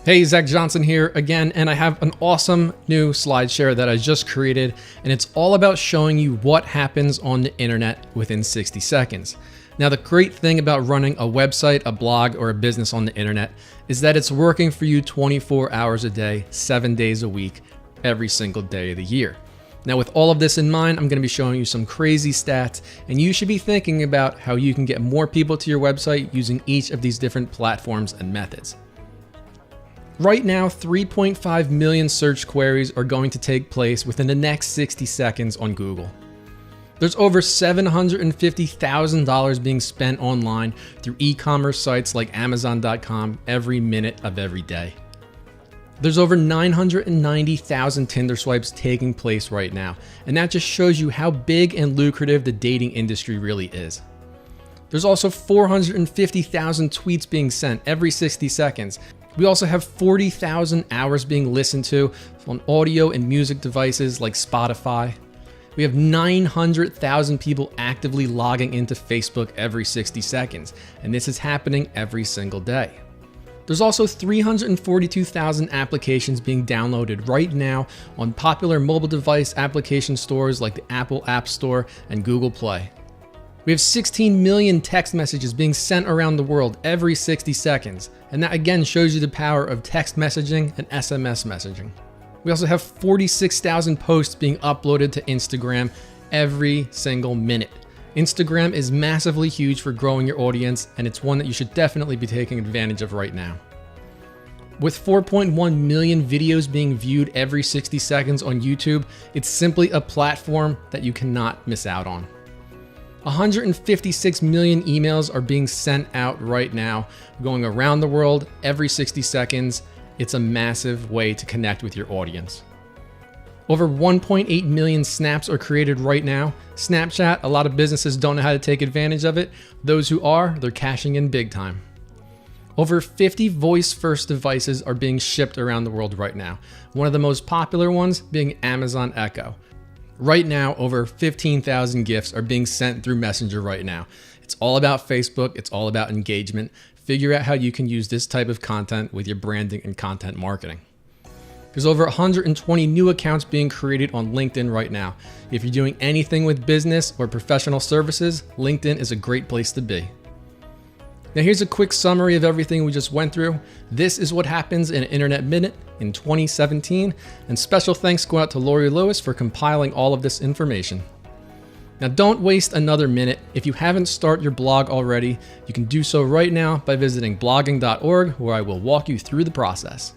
Hey, Zach Johnson here again, and I have an awesome new slide share that I just created, and it's all about showing you what happens on the internet within 60 seconds. Now, the great thing about running a website, a blog, or a business on the internet is that it's working for you 24 hours a day, 7 days a week, every single day of the year. Now, with all of this in mind, I'm going to be showing you some crazy stats, and you should be thinking about how you can get more people to your website using each of these different platforms and methods. Right now, 3.5 million search queries are going to take place within the next 60 seconds on Google. There's over $750,000 being spent online through e-commerce sites like Amazon.com every minute of every day. There's over 990,000 Tinder swipes taking place right now, and that just shows you how big and lucrative the dating industry really is. There's also 450,000 tweets being sent every 60 seconds. We also have 40,000 hours being listened to on audio and music devices like Spotify. We have 900,000 people actively logging into Facebook every 60 seconds, and this is happening every single day. There's also 342,000 applications being downloaded right now on popular mobile device application stores like the Apple App Store and Google Play. We have 16 million text messages being sent around the world every 60 seconds, and that again shows you the power of text messaging and SMS messaging. We also have 46,000 posts being uploaded to Instagram every single minute. Instagram is massively huge for growing your audience, and it's one that you should definitely be taking advantage of right now. With 4.1 million videos being viewed every 60 seconds on YouTube, it's simply a platform that you cannot miss out on. 156 million emails are being sent out right now, going around the world every 60 seconds. It's a massive way to connect with your audience. Over 1.8 million snaps are created right now. Snapchat, a lot of businesses don't know how to take advantage of it. Those who are, they're cashing in big time. Over 50 voice-first devices are being shipped around the world right now. One of the most popular ones being Amazon Echo. Right now, over 15,000 gifts are being sent through Messenger right now. It's all about Facebook. It's all about engagement. Figure out how you can use this type of content with your branding and content marketing. There's over 120 new accounts being created on LinkedIn right now. If you're doing anything with business or professional services, LinkedIn is a great place to be. Now here's a quick summary of everything we just went through. This is what happens in an Internet Minute in 2017, and special thanks go out to Lori Lewis for compiling all of this information. Now don't waste another minute. If you haven't started your blog already, you can do so right now by visiting blogging.org, where I will walk you through the process.